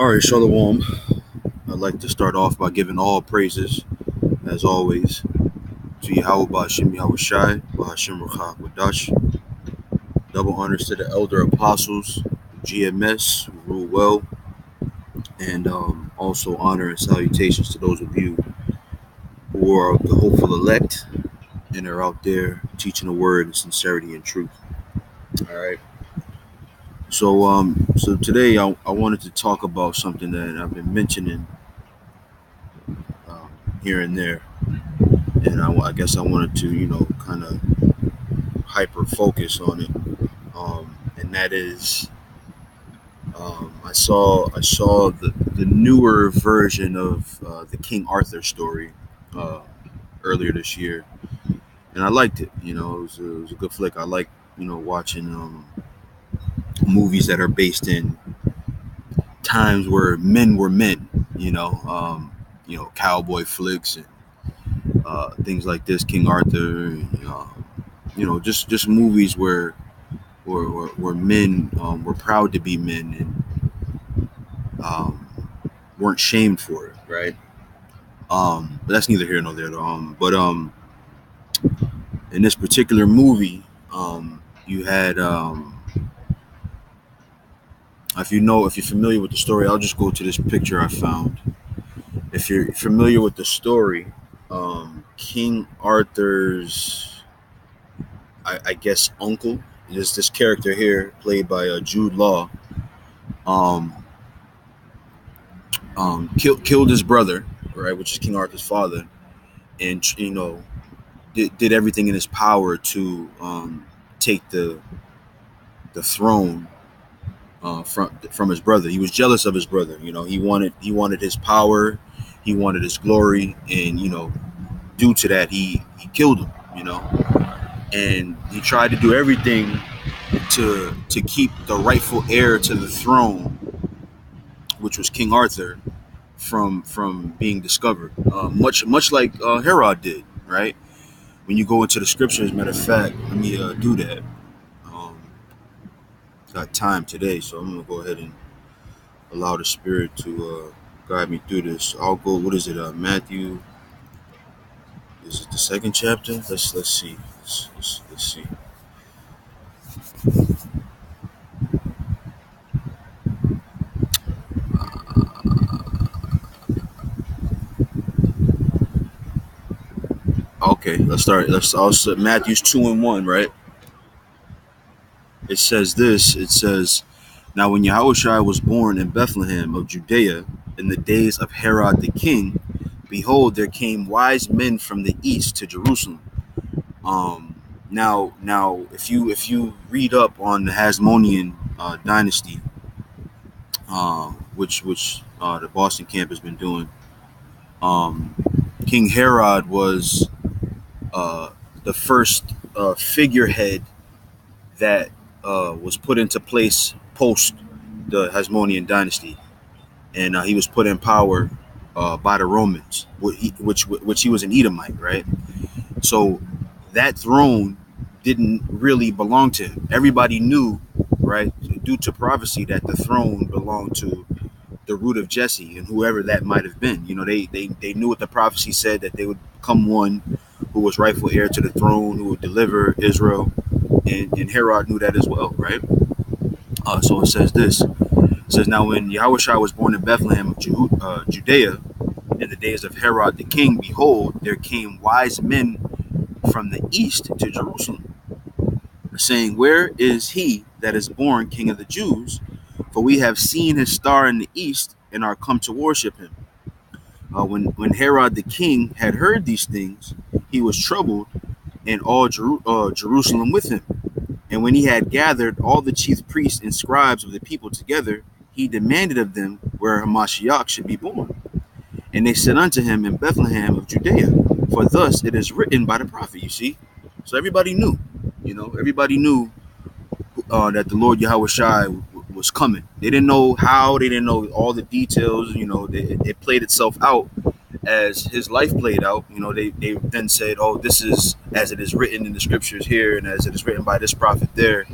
All right, Shalom. I'd like to start off by giving all praises, as always, to Yahweh Ba'ashim Yahweh Shai, Ba'ashim Ruchak Wadash. Double honors to the elder apostles, GMS, who rule well, and also honor and salutations to those of you who are the hopeful elect and are out there teaching the word in sincerity and truth. All right. So today I wanted to talk about something that I've been mentioning um, here and there, and I guess I wanted to, kind of hyper focus on it, and that is, I saw the newer version of the King Arthur story uh, earlier this year, and I liked it. It was a good flick. I like watching movies that are based in times where men were men. Cowboy flicks and things like this, King Arthur. Just movies where men were proud to be men and weren't shamed for it, right? But that's neither here nor there. But in this particular movie, you had, if you're familiar with the story, I'll just go to this picture I found. If you're familiar with the story, King Arthur's, I guess, uncle is this character here, played by Jude Law. Um, killed his brother, right, which is King Arthur's father, and did everything in his power to take the throne from his brother. He was jealous of his brother. He wanted his power, he wanted his glory, and due to that, he killed him. And he tried to do everything to keep the rightful heir to the throne, which was King Arthur, from being discovered, much like Herod did, right? When you go into the scriptures, matter of fact, let me do that. Um, got time today, so I'm gonna go ahead and allow the Spirit to guide me through this. I'll go. What is it? Matthew. Is it the second chapter? Let's see. Let's see. Okay, let's start. Let's also Matthew's 2:1, right? It says this. It says, "Now when Yahushua was born in Bethlehem of Judea in the days of Herod the king, behold, there came wise men from the east to Jerusalem." Now, if you read up on the Hasmonean dynasty, which the Boston camp has been doing, um, King Herod was uh, the first figurehead that was put into place post the Hasmonean dynasty, and he was put in power by the Romans, which he was an Edomite, right? So that throne didn't really belong to him. Everybody knew, right, due to prophecy, that the throne belonged to the root of Jesse and whoever that might have been. They knew what the prophecy said, that they would come one who was rightful heir to the throne, who would deliver Israel, and Herod knew that as well, right? So it says this. It says, "Now when Yahushua was born in Bethlehem of Judea, in the days of Herod the king, behold, there came wise men from the east to Jerusalem, saying, Where is he that is born King of the Jews? For we have seen his star in the east and are come to worship him." When Herod the king had heard these things, he was troubled, and all Jerusalem with him. And when he had gathered all the chief priests and scribes of the people together, he demanded of them where Hamashiach should be born. And they said unto him, In Bethlehem of Judea, for thus it is written by the prophet. You see, so everybody knew, everybody knew that the Lord Yahweh Shai was coming. They didn't know how, they didn't know all the details. It played itself out as his life played out. They then said, "Oh, this is as it is written in the scriptures here, and as it is written by this prophet there."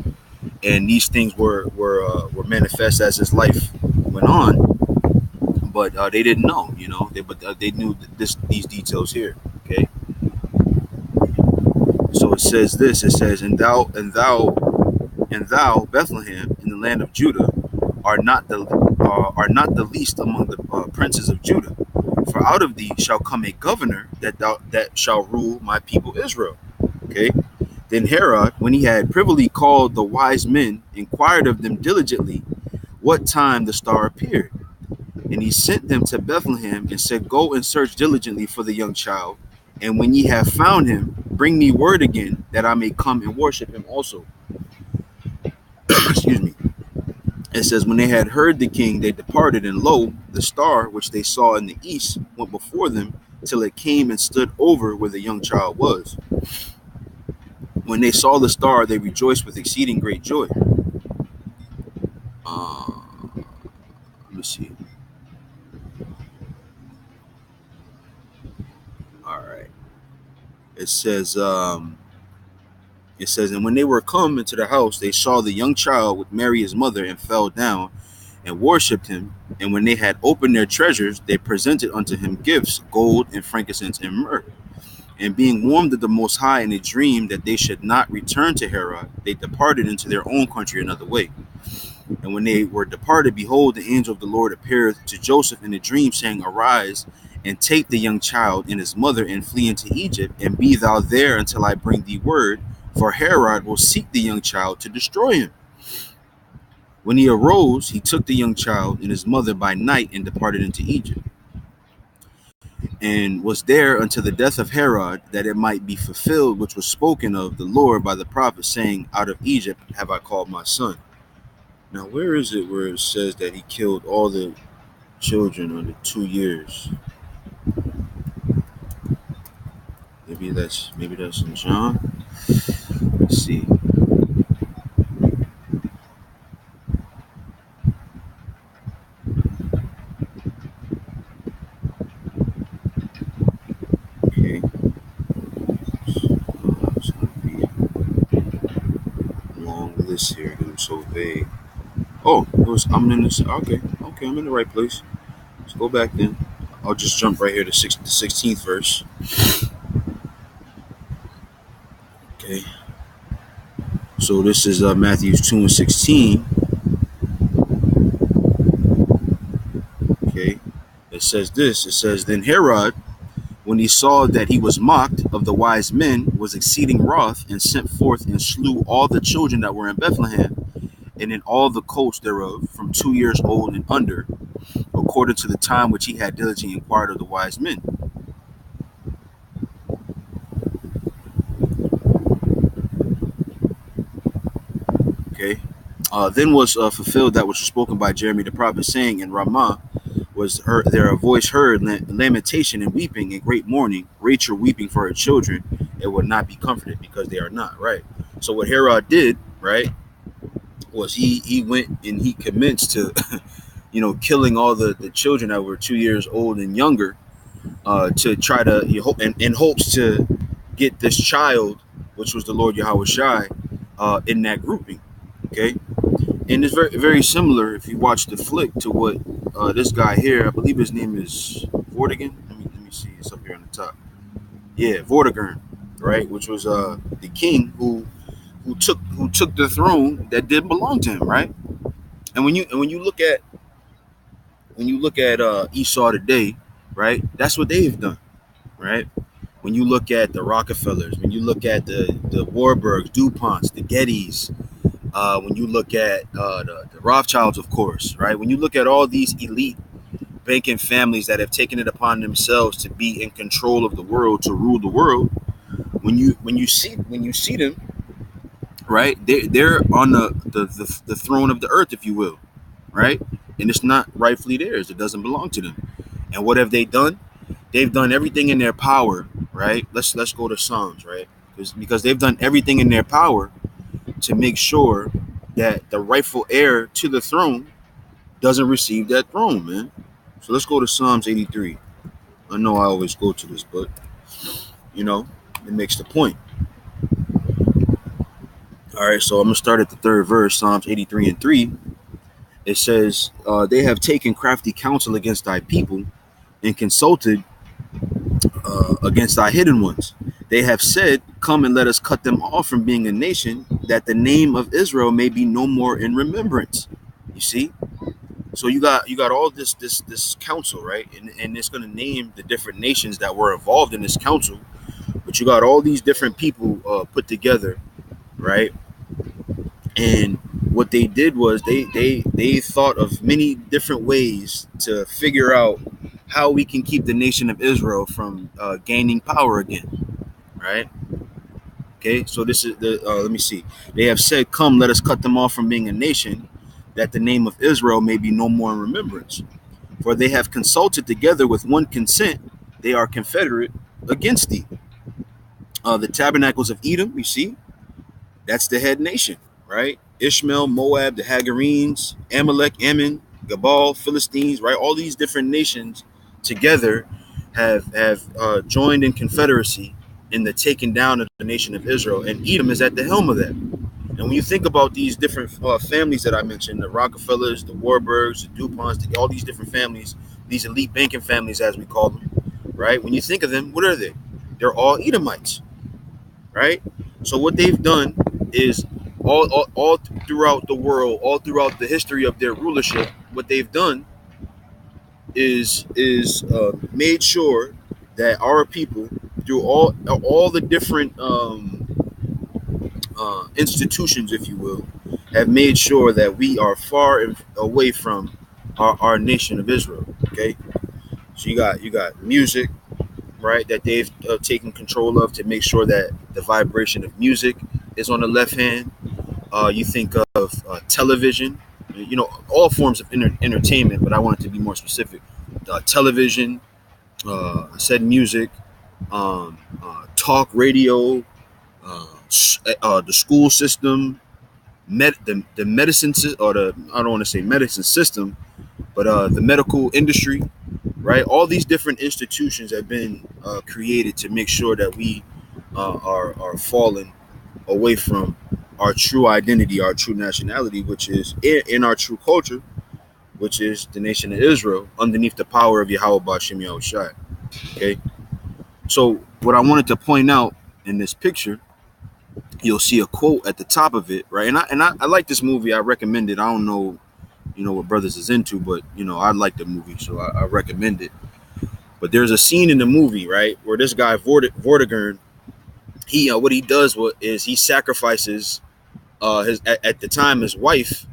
And these things were manifest as his life went on. but they didn't know, they knew these details here. Okay, so it says this. It says, and thou, Bethlehem, in the land of Judah, are not the least among the princes of Judah. For out of thee shall come a governor that shall rule my people Israel. Okay. Then Herod, when he had privily called the wise men, inquired of them diligently what time the star appeared. And he sent them to Bethlehem and said, Go and search diligently for the young child. And when ye have found him, bring me word again, that I may come and worship him also. Excuse me. It says, when they had heard the king, they departed, and lo, the star which they saw in the east went before them till it came and stood over where the young child was. When they saw the star, they rejoiced with exceeding great joy. Let me see. All right. It says, and when they were come into the house, they saw the young child with Mary his mother, and fell down and worshipped him. And when they had opened their treasures, they presented unto him gifts, gold and frankincense and myrrh. And being warned of the Most High in a dream that they should not return to Herod, they departed into their own country another way. And when they were departed, behold, the angel of the Lord appeared to Joseph in a dream, saying, Arise, and take the young child and his mother, and flee into Egypt, and be thou there until I bring thee word, for Herod will seek the young child to destroy him. When he arose, he took the young child and his mother by night, and departed into Egypt, and was there until the death of Herod, that it might be fulfilled which was spoken of the Lord by the prophet, saying, Out of Egypt have I called my son. Now, where is it where it says that he killed all the children under 2 years? Maybe that's in John. Let's see. Okay. It's gonna be a long list here because I'm so vague. Oh, I'm in this. Okay, I'm in the right place. Let's go back then. I'll just jump right here to the 16th verse. Okay. So this is Matthew 2:16. Okay. It says this. It says, Then Herod, when he saw that he was mocked of the wise men, was exceeding wroth, and sent forth and slew all the children that were in Bethlehem, and in all the coasts thereof, from 2 years old and under, according to the time which he had diligently inquired of the wise men. Okay. Then was fulfilled that which was spoken by Jeremy the prophet, saying, In Ramah was there a voice heard, lamentation and weeping and great mourning, Rachel weeping for her children, and would not be comforted because they are not. Right. So what Herod did, right, was he went and he commenced to, killing all the children that were 2 years old and younger, to try to in hopes to get this child, which was the Lord Yahweh Shai, in that grouping. Okay. And it's very, very similar if you watch the flick to what this guy here, I believe his name is Vortigern. Let me see, it's up here on the top. Yeah, Vortigern, right? Which was the king who took the throne that didn't belong to him, right? And when you look at Esau today, right? That's what they've done, right? When you look at the Rockefellers, when you look at the Warburgs, DuPonts, the Gettys, when you look at the Rothschilds, of course, right? When you look at all these elite banking families that have taken it upon themselves to be in control of the world, to rule the world, when you see them, right? They're on the throne of the earth, if you will, right? And it's not rightfully theirs. It doesn't belong to them. And what have they done? They've done everything in their power, right? Let's go to Psalms, right? Because they've done everything in their power to make sure that the rightful heir to the throne doesn't receive that throne, man. So let's go to Psalms 83. I know I always go to this, but it makes the point. All right, so I'm gonna start at the third verse, Psalms 83:3. It says, they have taken crafty counsel against thy people and consulted against thy hidden ones. They have said, come and let us cut them off from being a nation, that the name of Israel may be no more in remembrance. You see? So you got all this council, right? And it's gonna name the different nations that were involved in this council, but you got all these different people put together, right? And what they did was they thought of many different ways to figure out how we can keep the nation of Israel from gaining power again, right? Okay, so this is the let me see. They have said, "Come, let us cut them off from being a nation, that the name of Israel may be no more in remembrance. For they have consulted together with one consent; they are confederate against thee." The tabernacles of Edom, you see, that's the head nation, right? Ishmael, Moab, the Hagarenes, Amalek, Ammon, Gabal, Philistines, right? All these different nations together have joined in confederacy in the taking down of the nation of Israel, and Edom is at the helm of that. And when you think about these different families that I mentioned, the Rockefellers, the Warburgs, the DuPonts, all these different families, these elite banking families, as we call them, right? When you think of them, what are they? They're all Edomites, right? So what they've done is all throughout the world, all throughout the history of their rulership, what they've done is made sure that our people, through all the different institutions, if you will, have made sure that we are far away from our nation of Israel. Okay, so you got music, right, that they've taken control of to make sure that the vibration of music is on the left hand. You think of television, all forms of entertainment, but I wanted to be more specific. Television, I said music, talk radio, the school system, the medicine or the I don't want to say medicine system, but the medical industry, right? All these different institutions have been created to make sure that we are falling away from our true identity, our true nationality, which is in our true culture, which is the nation of Israel, underneath the power of Yahweh Ba'Shem Yahushai. Okay, so what I wanted to point out in this picture, you'll see a quote at the top of it, right? And I like this movie. I recommend it. I don't know, what brothers is into, but I like the movie, so I recommend it. But there's a scene in the movie, right, where this guy Vortigern, he what he does is he sacrifices his at the time his wife,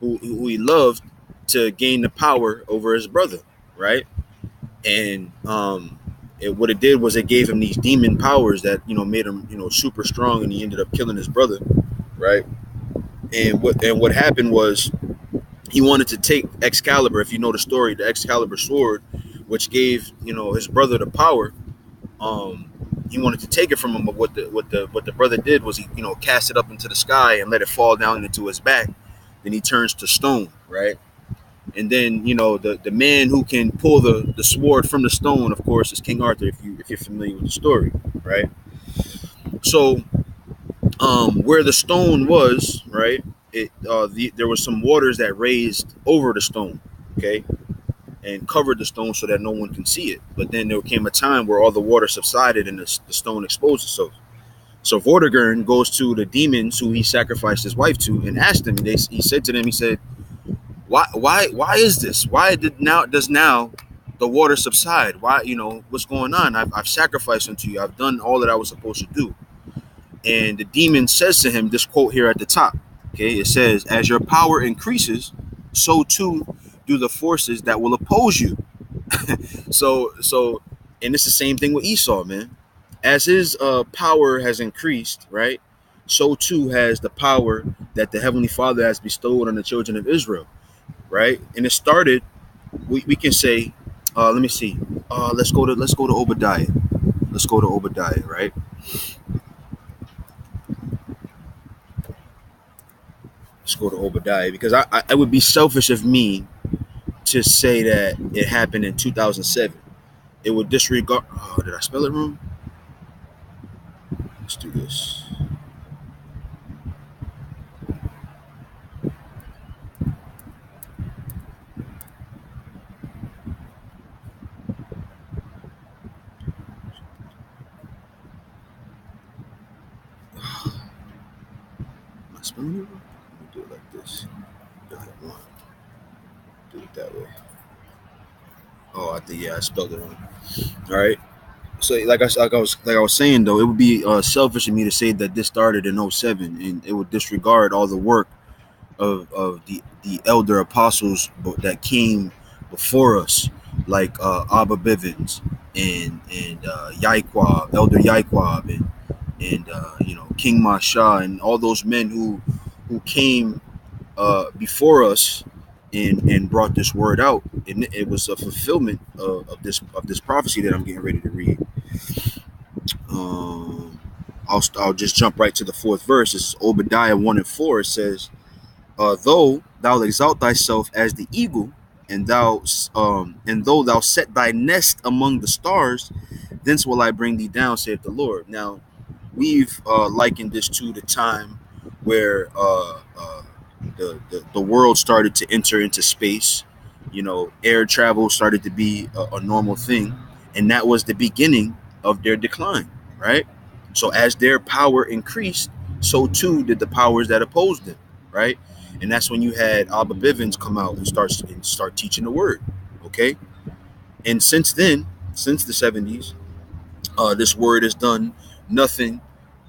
who he loved, to gain the power over his brother, right? And what it did was it gave him these demon powers that made him super strong, and he ended up killing his brother, right? And what happened was he wanted to take Excalibur, if you know the story, the Excalibur sword, which gave his brother the power. He wanted to take it from him, but what the brother did was he cast it up into the sky and let it fall down into his back. Then he turns to stone, right? And then the man who can pull the sword from the stone, of course, is King Arthur. If you're familiar with the story, right? So where the stone was, right? There was some waters that raised over the stone, okay, and covered the stone so that no one can see it. But then there came a time where all the water subsided and the stone exposed itself. So Vortigern goes to the demons who he sacrificed his wife to and asked them. He said to them, he said, why is this? Why does now the water subside? Why, what's going on? I've sacrificed unto you. I've done all that I was supposed to do. And the demon says to him this quote here at the top. Okay, it says, as your power increases, so too do the forces that will oppose you. So and it's the same thing with Esau, man. As his power has increased, right, so too has the power that the Heavenly Father has bestowed on the children of Israel, right? And it started, we can say, let me see, let's go to Obadiah. Let's go to Obadiah, right? Let's go to Obadiah, because it would be selfish of me to say that it happened in 2007. It would disregard. Oh, did I spell it wrong? Let's do this. Let me do it like this. Go ahead, one. Do it that way. Oh, I think, yeah, I spelled it wrong. All right. So like I was saying though, it would be selfish of me to say that this started in '07, and it would disregard all the work of the elder apostles that came before us, like Abba Bivens and Yaiquab, Elder Yaiquab, and King Masha, and all those men who came before us and brought this word out, and it was a fulfillment of this prophecy that I'm getting ready to read. Um, I'll just jump right to the fourth verse. This is Obadiah 1 and 4. It says, though thou exalt thyself as the eagle, and though thou set thy nest among the stars, thence will I bring thee down, saith the Lord. Now, we've likened this to the time where the world started to enter into space. Air travel started to be a normal thing, and that was the beginning of their decline, right? So as their power increased, so too did the powers that opposed them, right? And that's when you had Abba Bivens come out and start teaching the word, okay? And since then, since the '70s, this word has done nothing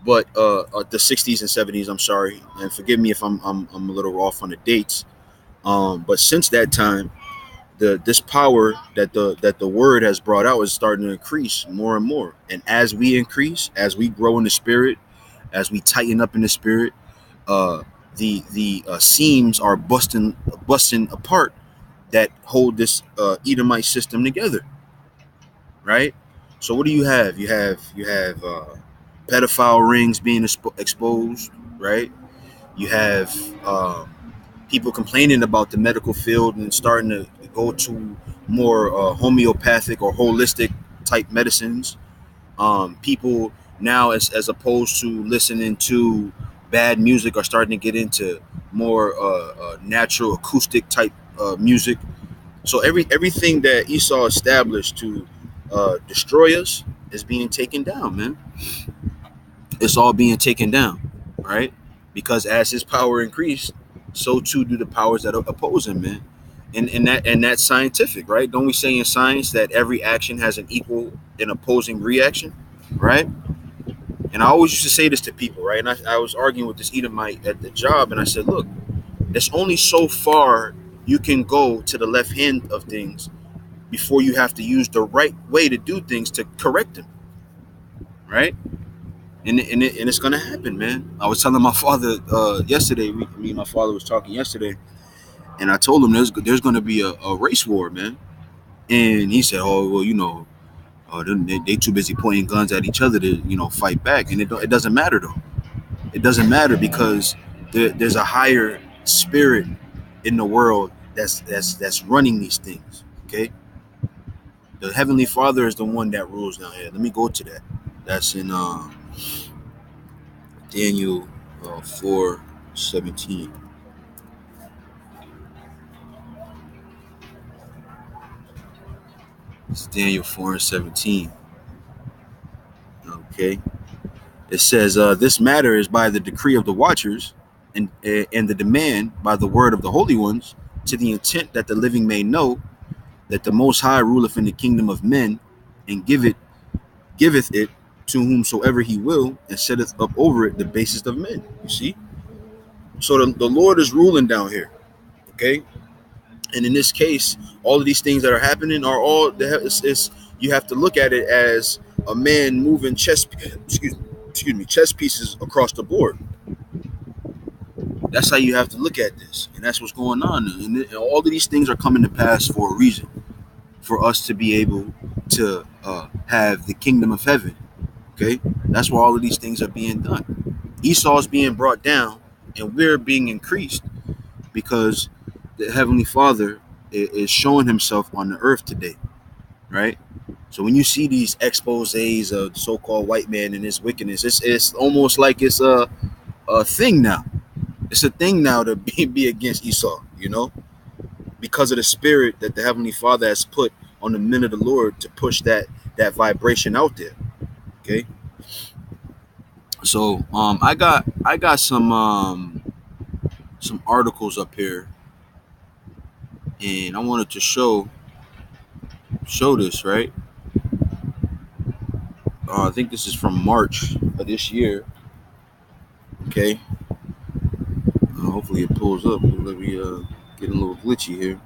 but the '60s and '70s. I'm sorry, and forgive me if I'm a little off on the dates. But since that time, this power that the word has brought out is starting to increase more and more. And as we increase, as we grow in the spirit, as we tighten up in the spirit, uh, the seams are busting apart that hold this Edomite system together, right? So what do you have? You have pedophile rings being exposed, right? You have people complaining about the medical field and starting to go to more homeopathic or holistic type medicines. People now, as opposed to listening to bad music, are starting to get into more natural acoustic type music. So everything that Esau established to destroy us is being taken down, man. It's all being taken down, right? Because as his power increased, so too do the powers that oppose him, man. And that's scientific, right? Don't we say in science that every action has an equal and opposing reaction, right? And I always used to say this to people, right? And I was arguing with this Edomite at the job, and I said, look, there's only so far you can go to the left hand of things before you have to use the right way to do things to correct them, right? And it's gonna happen, man. I was telling my father yesterday. Me and my father was talking yesterday, and I told him there's gonna be a race war, man. And he said, "Oh well, they too busy pointing guns at each other to fight back." And it doesn't matter though. It doesn't matter because there's a higher spirit in the world that's running these things. Okay, the Heavenly Father is the one that rules down here. Let me go to that. That's in Daniel 4:17. It's Daniel 4:17. Okay. It says, this matter is by the decree of the watchers and the demand by the word of the holy ones, to the intent that the living may know that the Most High ruleth in the kingdom of men, and giveth it to whomsoever he will, and setteth up over it the basest of men. You see? So the Lord is ruling down here. Okay. And in this case, all of these things that are happening are all you have to look at it as a man moving chess pieces across the board. That's how you have to look at this, and that's what's going on. And all of these things are coming to pass for a reason, for us to be able to have the kingdom of heaven. Okay, that's why all of these things are being done. Esau is being brought down, and we're being increased because the Heavenly Father is showing Himself on the earth today, right? So when you see these exposés of the so-called white man and his wickedness, it's almost like it's a thing now. It's a thing now to be against Esau, because of the spirit that the Heavenly Father has put on the men of the Lord to push that vibration out there. Okay. So I got some some articles up here, and I wanted to show this, right. I think this is from March of this year. Okay. Hopefully it pulls up. Let me get a little glitchy here.